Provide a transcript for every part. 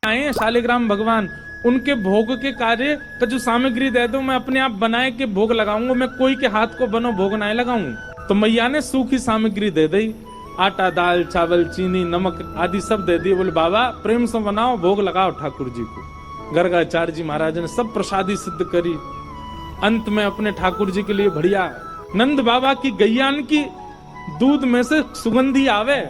आए हैं शालिग्राम भगवान, उनके भोग के कार्य का जो सामग्री दे दो, मैं अपने आप बनाए के भोग लगाऊंगा, मैं कोई के हाथ को बनो भोग ना लगाऊं। तो मैया ने सूखी सामग्री दे दी, आटा, दाल, चावल, चीनी, नमक आदि सब दे दिए। बोले बाबा प्रेम से बनाओ, भोग लगाओ ठाकुर जी को। गर्गाचार्य जी महाराज ने सब प्रसादी सिद्ध करी। अंत में अपने ठाकुर जी के लिए बढ़िया नंद बाबा की गैयान की दूध में से सुगंधी आवे।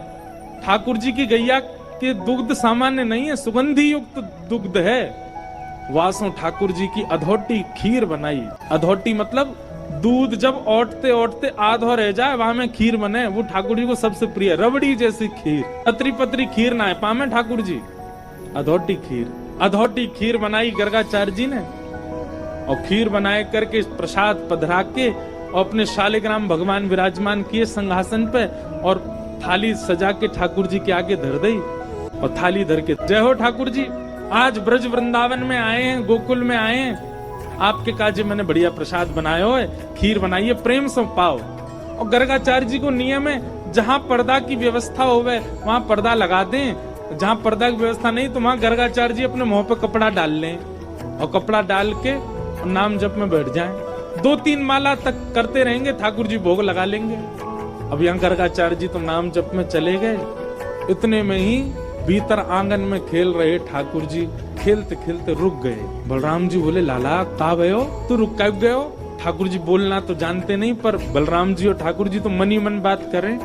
ठाकुर जी की गैया के दुग्ध सामान्य नहीं है, सुगंधी युक्त दुग्ध है। वासों ठाकुर जी की अधोटी खीर बनाई। अधोटी मतलब दूध जब ओटते ओटते आधो रह जाए वहां में खीर बने, वो ठाकुर जी को सबसे प्रिय। रबड़ी जैसी खीर, अतरी पतरी खीर ना है पामे ठाकुर जी, अधोटी खीर। अधोटी खीर बनाई गर्गाचार्य जी ने, और खीर बनाए करके प्रसाद पधरा के और अपने शालिग्राम भगवान विराजमान किए सिंहासन पे, और थाली सजा के ठाकुर जी के आगे धर दी। और थाली धर के, जय हो ठाकुर जी, आज ब्रज वृंदावन में आए हैं, गोकुल में आए हैं, आपके काजे मैंने बढ़िया प्रसाद बनाया हो, खीर बनाई है, प्रेम से पाओ। और गर्गाचार्य जी को नियम है, जहां पर्दा की व्यवस्था होवे वहां पर्दा लगा दें, जहां पर्दा की व्यवस्था नहीं तो वहां गर्गाचार्य जी अपने मुंह पे कपड़ा डाल लें, और कपड़ा डाल के नाम जप में बैठ जाएं। 2-3 माला तक करते रहेंगे, ठाकुर जी भोग लगा लेंगे। अब यहाँ गर्गाचार्य जी तो नाम जप में चले गए। इतने में ही भीतर आंगन में खेल रहे ठाकुर जी खेलते खेलते रुक गए। बलराम जी बोले लाला कहाँ गए हो, तू रुक कब गए हो? ठाकुर जी बोलना तो जानते नहीं, पर बलराम जी और ठाकुर जी तो मन ही मन बात करें।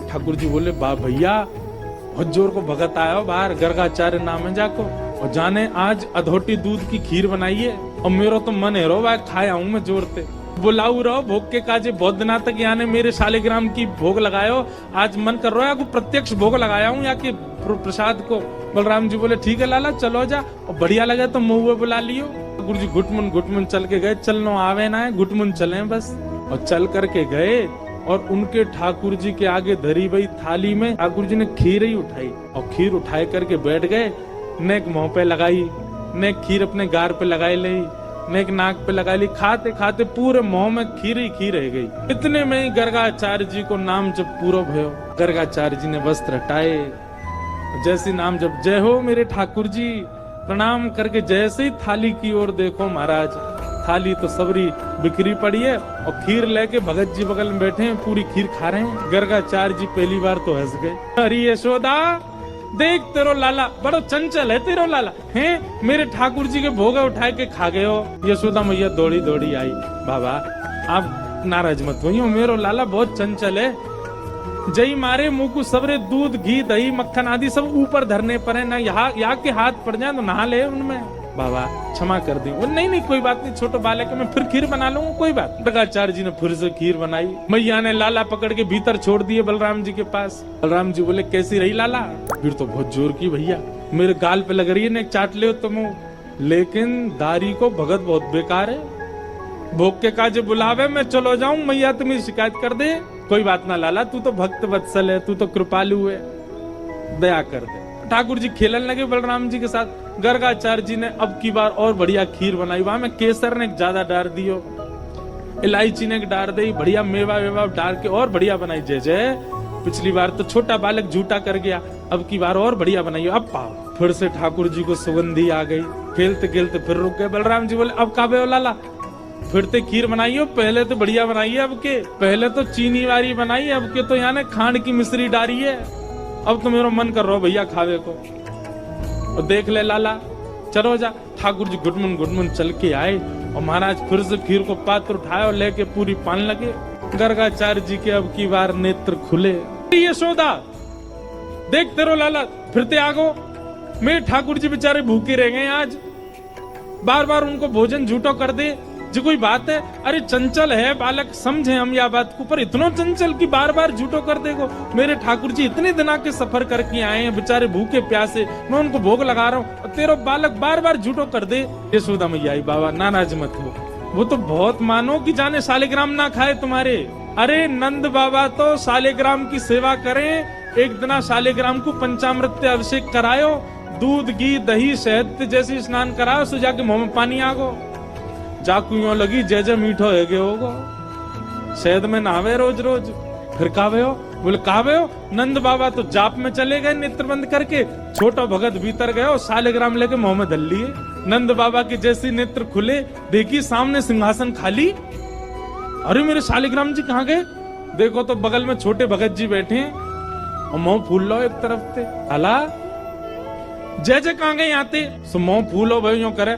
ठाकुर जी बोले बा भैया बहुत जोर को भगत आया हो बाहर, गर्गाचार्य नाम है जाको, और जाने आज अधोटी दूध की खीर बनाई है, और मेरा तो मन है रो भाई खाया हूँ मैं जोर से, बुलाऊ रहो भोग के काजे। बहुत दिना तक यहाँ ने मेरे शालिग्राम की भोग लगायो, आज मन कर रहा है को प्रत्यक्ष भोग लगाया हूँ या कि प्रसाद को। बलराम जी बोले ठीक है लाला चलो जा, और बढ़िया लगे तो मुँह बुला लियो। गुरु जी घुटमुन चल के गए, चलनो आवे ना है, घुटमुन चले बस। और चल करके गए, और उनके ठाकुर जी के आगे धरी हुई थाली में ठाकुर जी ने खीर ही उठाई, और खीर उठाए करके बैठ गए। नेक मुंह पे लगाई, नेक खीर अपने गार पे लगाई ली, नेक नाक पे लगा ली। खाते खाते पूरे मुंह में खीर ही खीर रह गई। इतने में ही गर्गाचार्य जी को नाम जब पूरा भयो, गर्गाचार्य जी ने वस्त्र हटाए, जैसे नाम जब जय हो मेरे ठाकुर जी, प्रणाम करके जैसे ही थाली की ओर देखो महाराज, थाली तो सबरी बिखरी पड़ी है, और खीर लेके भगत जी बगल में बैठे हैं, पूरी खीर खा रहे हैं। गर्गाचार्य जी पहली बार तो हंस गए। अरे यशोदा देख तेरो लाला बड़ो चंचल है, तेरो लाला है, मेरे ठाकुर जी के भोग उठाए के खा गए हो। यशोदा मैया दौड़ी दौड़ी आई, बाबा आप नाराज मत होइए, मेरो लाला बहुत चंचल है, जई मारे मुंह को सबरे दूध घी दही मक्खन आदि सब ऊपर धरने पर है ना, यहाँ के हाथ पड़ जाए तो नहा ले उनमें, बाबा क्षमा कर दी। वो नहीं नहीं कोई बात नहीं, छोटे बालक है, मैं फिर खीर बना लूंगा, कोई बात। गर्गाचार्य जी ने फिर से खीर बनाई। मैया ने लाला पकड़ के भीतर छोड़ दिए बलराम जी के पास। बलराम जी बोले कैसी रही लाला? फिर तो बहुत जोर की भैया, मेरे गाल पे लग रही है ना, चाट ले तुम, लेकिन दारी को भगत बहुत बेकार है, भोग के काजे बुलावे मैं चलो जाऊं, मैया तुम्हें शिकायत कर दे। कोई बात ना लाला, तू तो भक्त वत्सल है, तू तो कृपालु है, दया कर दे। ठाकुर जी खेलन लगे बलराम जी के साथ। गर्गाचार्य जी ने अब की बार और बढ़िया खीर बनाई, वहां में केसर ने ज्यादा डाल दियो, इलायची ने डाल दी, बढ़िया मेवा वेवा डाल के और बढ़िया बनाई। जय जय, पिछली बार तो छोटा बालक झूठा कर गया, अब की बार और बढ़िया बनाई। अब पाओ फिर से ठाकुर जी को सुगंधी आ गई। खेलते खेलते फिर रुक गए। बलराम जी बोले अब काबे हो लाला, फिर ते खीर बनाई हो, पहले तो बढ़िया बनाई है, अब के पहले तो चीनी वाली बनाई है, अब के तो यहाँ ने खांड की मिश्री डाली है, अब तो मेरा मन कर रहा भैया खावे को। और देख ले लाला चलो जा। ठाकुर जी घुटमुन चल के आए, और महाराज फिर से खीर को पात्र उठाए और लेके पूरी पान लगे। गर्गाचार्य जी के अब की बार नेत्र खुले। यशोदा देख तेरो लाला फिरते आगो, मेरे ठाकुर जी बेचारे भूखे रह गए आज, बार बार उनको भोजन झूठो कर दे जी कोई बात है? अरे चंचल है बालक, समझे हम या बात को, पर इतना चंचल की बार बार झूठो कर देगो। मेरे ठाकुर जी इतने दिना के सफर करके आए हैं, बेचारे भूखे प्यासे, मैं उनको भोग लगा रहा हूँ, तेरा बालक बार बार झूठो कर दे। यशोदा मैया आई, बाबा नाराज मत हो, वो तो बहुत मानो कि जाने शालिग्राम ना खाए तुम्हारे। अरे नंद बाबा तो शालिग्राम की सेवा करें, एक दिना शालिग्राम को पंचामृत अभिषेक करायो, दूध घी दही शहद जैसे स्नान कराओ, सो जाके मुंह में पानी आगो, जाकू यूं लगी जय जय मीठो है गए होगो, शहद में नहावे रोज रोज, फिर कावे हो बोले कहा हो? नंद बाबा तो जाप में चले गए नेत्र बंद करके, छोटा भगत भीतर गया और शालिग्राम लेके मुंह में धल लिए। नंद बाबा के जैसे नेत्र खुले, देखी सामने सिंहासन खाली। अरे मेरे शालिग्राम जी कहाँ गए? देखो तो बगल में छोटे भगत जी बैठे हैं और मुंह फूल लो एक तरफ से। अला जय जय कहाँ गए आते? सो मुंह फूलो भाई यूं करे,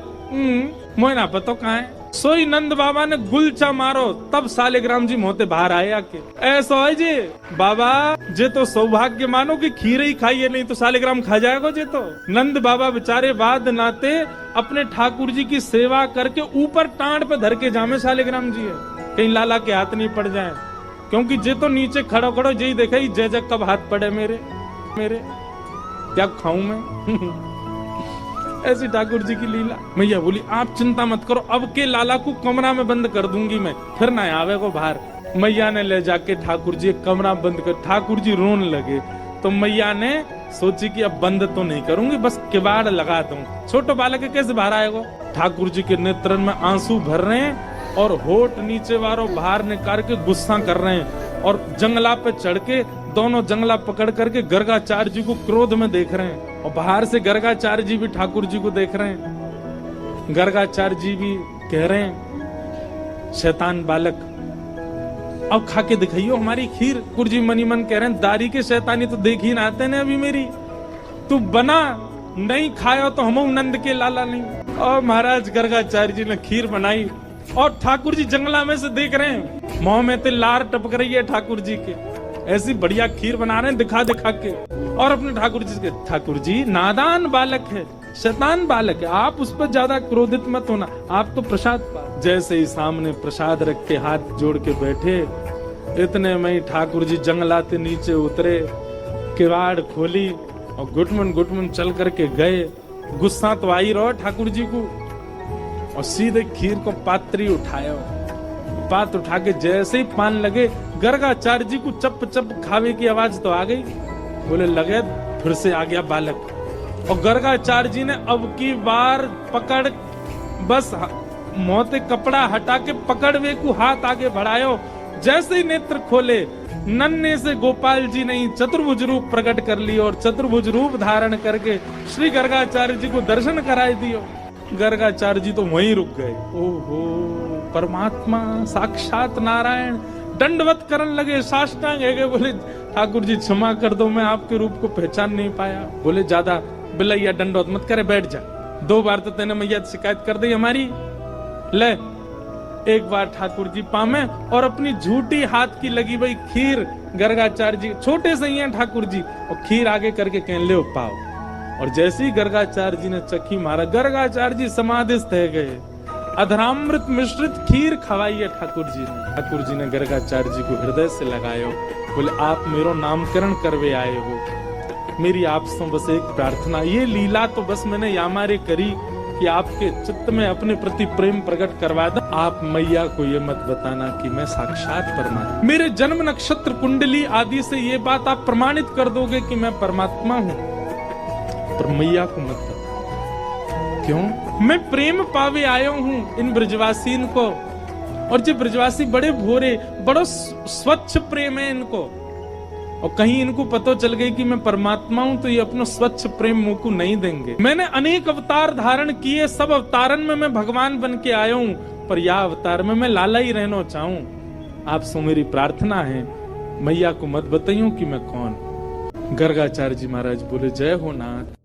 मोह ना पता कहाँ है। सोई नंद बाबा ने गुलचा मारो, तब शालिग्राम जी मोते बाहर आए आके। ऐसा है जी बाबा, जे तो सौभाग्य मानो कि खीर ही खाइए, नहीं तो शालिग्राम खा जाएगा जे तो। नंद बाबा बेचारे बाद नाते अपने ठाकुर जी की सेवा करके ऊपर टांड पे धर के जामे शालिग्राम जी है, कहीं लाला के हाथ नहीं पड़ जाए, क्योंकि जे तो नीचे खड़ो खड़ो यही देखे जय जय कब हाथ पड़े मेरे क्या खाऊं मैं। ऐसी ठाकुर जी की लीला। मैया बोली आप चिंता मत करो, अब के लाला को कमरा में बंद कर दूंगी मैं, फिर ना आवे को बाहर। मैया ने ले जाके ठाकुर जी कमरा बंद कर, ठाकुर जी रोने लगे तो मैया ने सोची कि अब बंद तो नहीं करूंगी, बस किवाड़ लगा दूं। छोटो बालक कैसे बाहर आएगा? ठाकुर जी के नेत्रन में आंसू भर रहे हैं और होठ नीचे वालों बाहर निकाल के गुस्सा कर रहे हैं और जंगला पे चढ़ के दोनों जंगला पकड़ करके गर्गाचार्य जी को क्रोध में देख रहे हैं और बाहर से गर्गाचार्य जी भी ठाकुर जी को देख रहे हैं। गर्गाचार्य जी भी कह रहे हैं शैतान बालक अब खा के दिखाइयो हमारी खीर। ठाकुर जी मनी मन कह रहे हैं दारी के शैतानी तो देख ही ना आते ने अभी मेरी, तू बना नहीं खायो तो हम नंद के लाला नहीं। और महाराज गर्गाचार्य जी ने खीर बनाई और ठाकुर जी जंगला में से देख रहे हैं, मुंह में तो लार टपक रही है ठाकुर जी के, ऐसी बढ़िया खीर बना रहे हैं दिखा दिखा के। और अपने ठाकुर जी के, ठाकुर जी नादान बालक है, शैतान बालक है, आप उस पर ज्यादा क्रोधित मत होना, आप तो प्रसाद पा। जैसे ही सामने प्रसाद रख के हाथ जोड़ के बैठे, इतने में ही ठाकुर जी जंगलाते नीचे उतरे, किवाड़ खोली और गुटमन चल करके गए। गुस्सा तो आई रहो ठाकुर जी को और सीधे खीर को पात्री उठाया, पात उठा के जैसे ही पान लगे, गर्गाचार्य जी को चप चप खावे की आवाज तो आ गई। बोले लगे फिर से आ गया बालक। और गर्गाचार्य जी ने अब की बार पकड़ बस मोते कपड़ा हटा के पकड़ वे को हाथ आगे बढ़ायो। जैसे ही नेत्र खोले, नन्हे से गोपाल जी ने चतुर्भुज रूप प्रकट कर लियो और चतुर्भुज रूप धारण करके श्री गर्गाचार्य जी को दर्शन कराए दियो। गर्गाचार्य जी तो वहीं रुक गए। ओहो परमात्मा साक्षात नारायण दंडवत करने लगे, साष्टांग है गए। बोले ठाकुर जी क्षमा कर दो, मैं आपके रूप को पहचान नहीं पाया। बोले ज्यादा बिलैया दंडवत मत करे, बैठ जा, 2 बार तो तेने मैया शिकायत कर दी हमारी, ले एक बार ठाकुर जी पामे। और अपनी झूठी हाथ की लगी भाई खीर गर्गाचार्य जी, छोटे से ही हैं ठाकुर जी, और खीर आगे करके कह ले पाओ। और जैसे ही गर्गाचार्य जी ने चखी मारा, गर्गाचार्य जी समाधिस्थ है गए। अधरामृत मिश्रित खीर खवाई है ठाकुर जी ने। ठाकुर जी ने गर्गाचार्य जी को हृदय से लगायो। बोले आप मेरो नामकरण करवे आए हो, मेरी आपसे बस एक प्रार्थना, ये लीला तो बस मैंने यामारे करी कि आपके चित्त में अपने प्रति प्रेम प्रकट करवा दो। आप मैया को ये मत बताना कि मैं साक्षात परमात्मा, मेरे जन्म नक्षत्र कुंडली आदि से ये बात आप प्रमाणित कर दोगे कि मैं परमात्मा हूँ, पर मैया को मत बताना। क्यों? मैं प्रेम पावे आयो हूँ इन ब्रजवासीन को, और जो ब्रजवासी बड़े भोरे, बड़ा स्वच्छ प्रेम है इनको, और कहीं इनको पता चल गई कि मैं परमात्मा हूं तो ये अपना स्वच्छ प्रेम मुंह को नहीं देंगे। मैंने अनेक अवतार धारण किए, सब अवतारन में मैं भगवान बन के आया हूं, पर यह अवतार में मैं लाला ही रहना चाहूं। आप सो मेरी प्रार्थना है, मैया को मत बताइयो कि मैं कौन। गर्गाचार्य जी महाराज बोले जय हो नाथ।